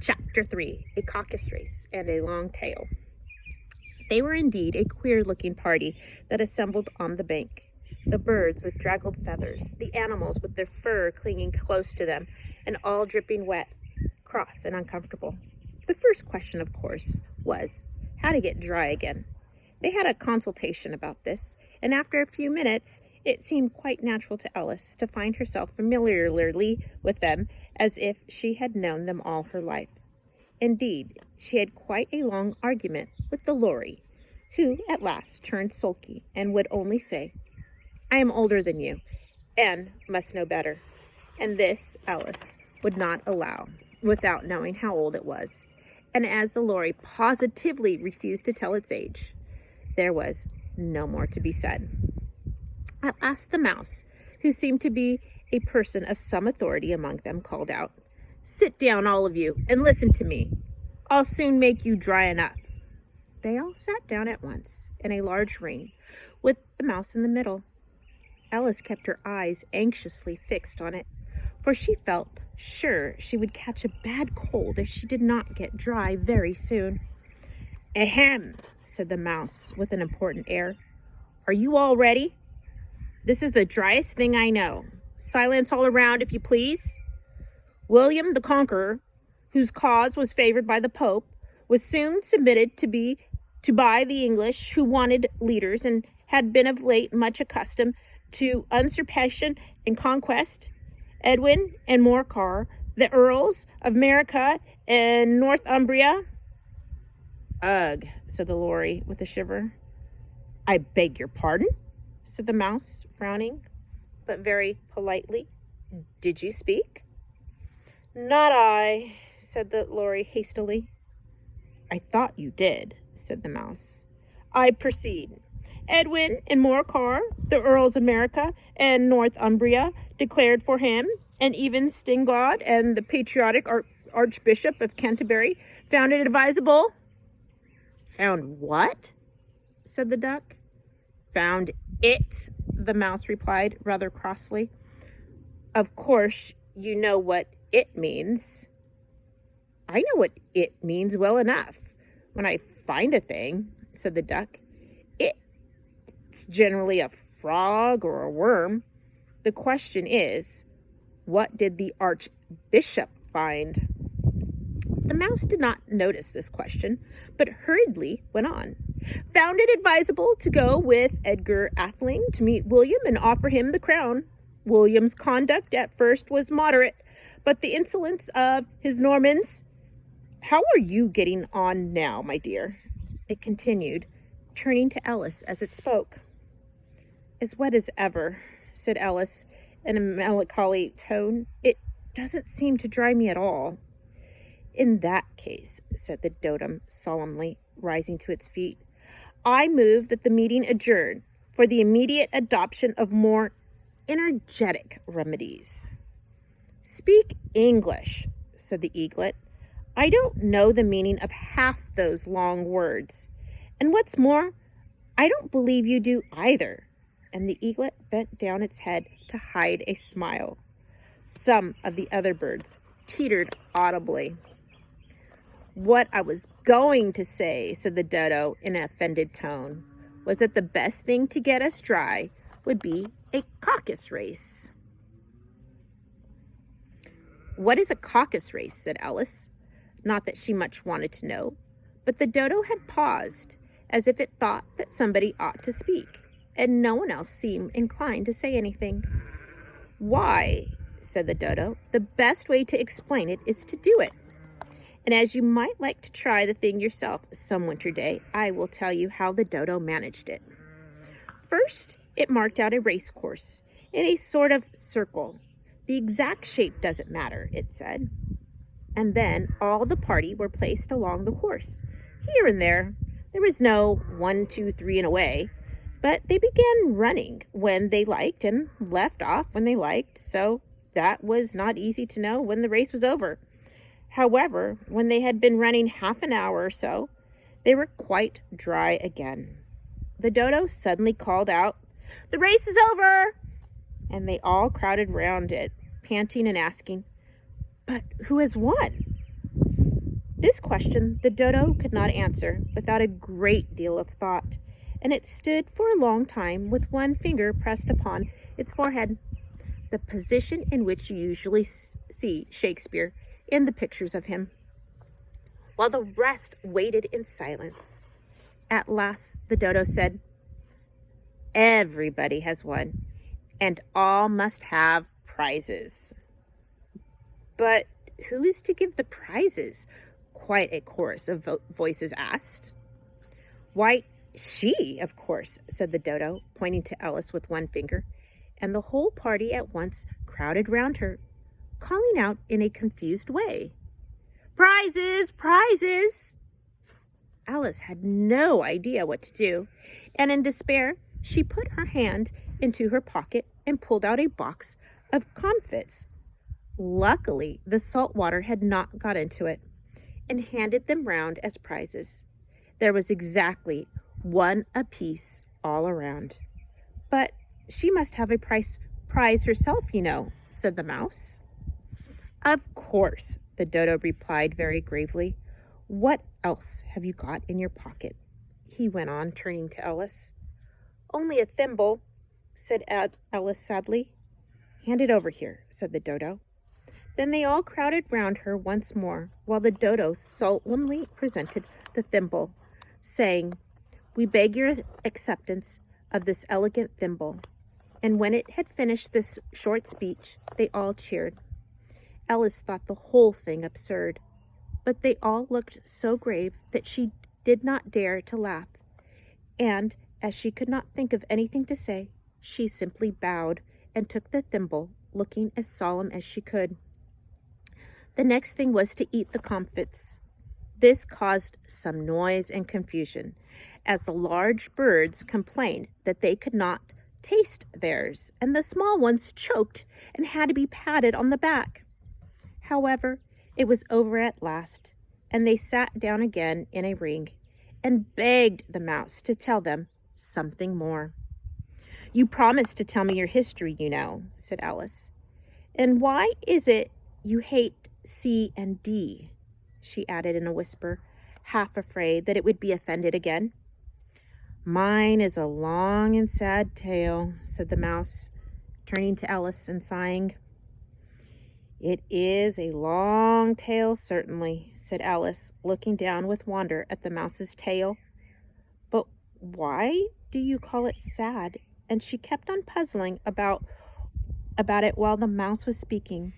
Chapter 3, A Caucus Race and a Long Tail. They were indeed a queer-looking party that assembled on the bank. The birds with draggled feathers, the animals with their fur clinging close to them, and all dripping wet, cross and uncomfortable. The first question, of course, was how to get dry again. They had a consultation about this, and after a few minutes, it seemed quite natural to Alice to find herself familiarly with them as if she had known them all her life. Indeed, she had quite a long argument with the Lory, who at last turned sulky and would only say, "I am older than you, and must know better." And this Alice would not allow, without knowing how old it was. And as the Lory positively refused to tell its age, there was no more to be said. At last the mouse, who seemed to be a person of some authority among them, called out, "Sit down, all of you, and listen to me. I'll soon make you dry enough." They all sat down at once, in a large ring, with the mouse in the middle. Alice kept her eyes anxiously fixed on it, for she felt sure she would catch a bad cold if she did not get dry very soon. "Ahem," said the mouse with an important air. "Are you all ready? This is the driest thing I know. Silence all around, if you please. William the Conqueror, whose cause was favored by the Pope, was soon submitted to by the English, who wanted leaders and had been of late much accustomed to usurpation and conquest. Edwin and Morcar, the Earls of America and Northumbria." "Ugh," said the Lory with a shiver. "I beg your pardon?" said the mouse, frowning, but very politely. "Did you speak?" "Not I," said the Lory hastily. "I thought you did," said the mouse. "I proceed. Edwin and Morcar, the Earls of America and Northumbria, declared for him, and even Stingod and the patriotic Archbishop of Canterbury found it advisable." "Found what?" said the duck. "Found it," the mouse replied rather crossly. "Of course, you know what it means." "I know what it means well enough. When I find a thing," said the duck, "it's generally a frog or a worm. The question is, what did the Archbishop find?" The mouse did not notice this question, but hurriedly went on. "Found it advisable to go with Edgar Atheling to meet William and offer him the crown. William's conduct at first was moderate, but the insolence of his Normans—" "How are you getting on now, my dear?" it continued, turning to Alice as it spoke. "As wet as ever," said Alice in a melancholy tone. "It doesn't seem to dry me at all." "In that case," said the Dodo solemnly, rising to its feet, "I move that the meeting adjourn for the immediate adoption of more energetic remedies." "Speak English," said the eaglet. "I don't know the meaning of half those long words. And what's more, I don't believe you do either." And the eaglet bent down its head to hide a smile. Some of the other birds teetered audibly. "What I was going to say," said the Dodo in an offended tone, "was that the best thing to get us dry would be a caucus race." "What is a caucus race?" said Alice. Not that she much wanted to know, but the Dodo had paused, as if it thought that somebody ought to speak, and no one else seemed inclined to say anything. "Why," said the Dodo, "the best way to explain it is to do it. And as you might like to try the thing yourself some winter day, I will tell you how the Dodo managed it. First, it marked out a race course in a sort of circle. The exact shape doesn't matter, it said. And then all the party were placed along the course, here and there. There was no 1, 2, 3 and away, but they began running when they liked and left off when they liked, so that was not easy to know when the race was over. However, when they had been running half an hour or so, they were quite dry again. The Dodo suddenly called out, "The race is over!" And they all crowded round it, panting and asking, "But who has won?" This question the dodo could not answer without a great deal of thought, and it stood for a long time with one finger pressed upon its forehead, the position in which you usually see Shakespeare in the pictures of him, while the rest waited in silence. At last the dodo said, "Everybody has one, and all must have prizes." "But who is to give the prizes?" quite a chorus of voices asked. "Why, she, of course," said the dodo, pointing to Alice with one finger, and the whole party at once crowded round her, calling out in a confused way, "Prizes! Prizes!" Alice had no idea what to do, and in despair, she put her hand into her pocket and pulled out a box of comfits. Luckily, the salt water had not got into it, and handed them round as prizes. There was exactly one apiece all around. "But she must have a prize herself, you know," said the mouse. "Of course," the dodo replied very gravely. "What else have you got in your pocket?" he went on, turning to Alice. "Only a thimble," said Alice sadly. "Hand it over here," said the dodo. Then they all crowded round her once more, while the dodo solemnly presented the thimble, saying, "We beg your acceptance of this elegant thimble." And when it had finished this short speech, they all cheered. Alice thought the whole thing absurd, but they all looked so grave that she did not dare to laugh, and as she could not think of anything to say, she simply bowed and took the thimble, looking as solemn as she could. The next thing was to eat the comfits. This caused some noise and confusion, as the large birds complained that they could not taste theirs, and the small ones choked and had to be patted on the back. However, it was over at last, and they sat down again in a ring and begged the mouse to tell them something more. "You promised to tell me your history, you know," said Alice. "And why is it you hate C and D?" she added in a whisper, half afraid that it would be offended again. "Mine is a long and sad tale," said the mouse, turning to Alice and sighing. "It is a long tale, certainly," said Alice, looking down with wonder at the mouse's tail. "But why do you call it sad?" And she kept on puzzling about it while the mouse was speaking,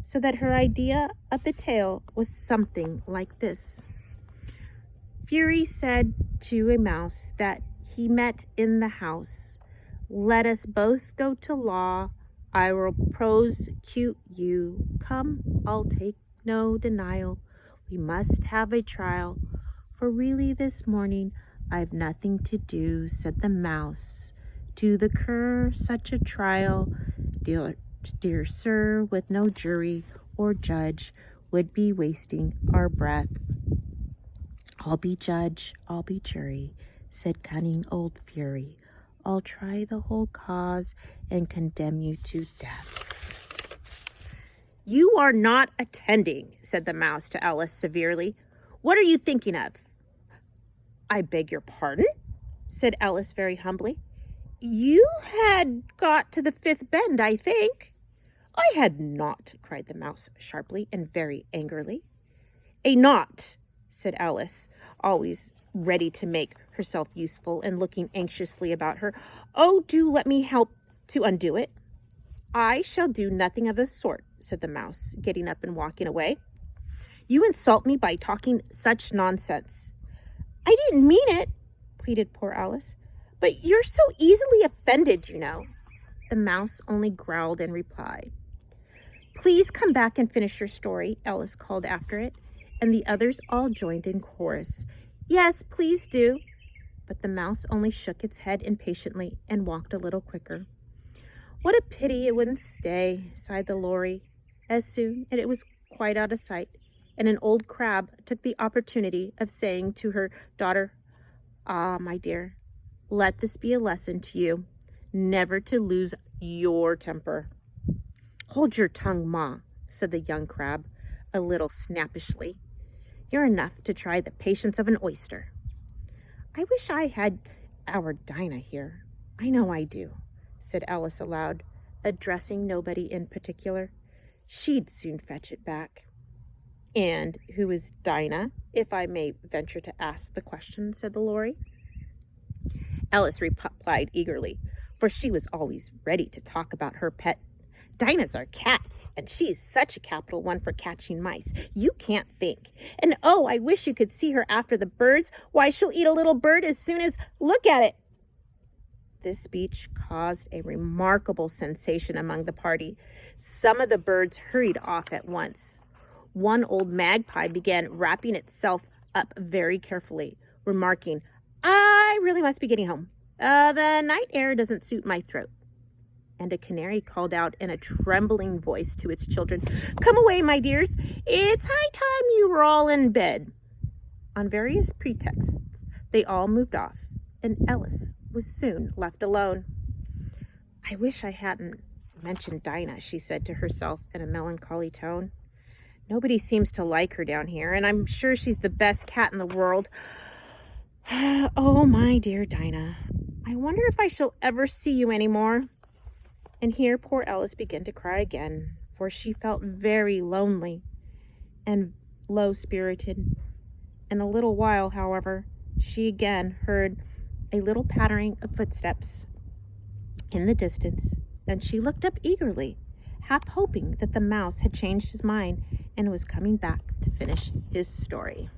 so that her idea of the tale was something like this. Fury said to a mouse that he met in the house, "Let us both go to law. I will prosecute you. Come, I'll take no denial. We must have a trial. For really this morning I've nothing to do," said the mouse. "To the cur such a trial, dear sir, with no jury or judge, would be wasting our breath." "I'll be judge, I'll be jury," said cunning old Fury. "I'll try the whole cause and condemn you to death." "You are not attending," said the mouse to Alice severely. "What are you thinking of?" "I beg your pardon," said Alice very humbly. "You had got to the fifth bend, I think." "I had not," cried the mouse sharply and very angrily. "A knot," said Alice, always ready to make herself useful and looking anxiously about her. "Oh, do let me help to undo it." "I shall do nothing of the sort," said the mouse, getting up and walking away. "You insult me by talking such nonsense." "I didn't mean it," pleaded poor Alice. "But you're so easily offended, you know." The mouse only growled in reply. "Please come back and finish your story," Alice called after it, and the others all joined in chorus. "Yes, please do." But the mouse only shook its head impatiently and walked a little quicker. "What a pity it wouldn't stay," sighed the lory. As soon as it was quite out of sight, and an old crab took the opportunity of saying to her daughter, "Ah, my dear, let this be a lesson to you, never to lose your temper." "Hold your tongue, Ma," said the young crab, a little snappishly. You're enough to try the patience of an oyster." "I wish I had our Dinah here. I know I do," said Alice aloud, addressing nobody in particular. "She'd soon fetch it back." "And who is Dinah, if I may venture to ask the question?" said the Lory. Alice replied eagerly, for she was always ready to talk about her pet. "Dinah's our cat, and she's such a capital one for catching mice. You can't think. And oh, I wish you could see her after the birds. Why, she'll eat a little bird as soon as, look at it." This speech caused a remarkable sensation among the party. Some of the birds hurried off at once. One old magpie began wrapping itself up very carefully, remarking, "I really must be getting home. The night air doesn't suit my throat." And a canary called out in a trembling voice to its children, "Come away, my dears. It's high time you were all in bed." On various pretexts, they all moved off, and Alice was soon left alone. "I wish I hadn't mentioned Dinah," she said to herself in a melancholy tone. "Nobody seems to like her down here, and I'm sure she's the best cat in the world. Oh, my dear Dinah, I wonder if I shall ever see you any more." And here poor Alice began to cry again, for she felt very lonely and low-spirited. In a little while, however, she again heard a little pattering of footsteps in the distance, and she looked up eagerly, half hoping that the mouse had changed his mind and was coming back to finish his story.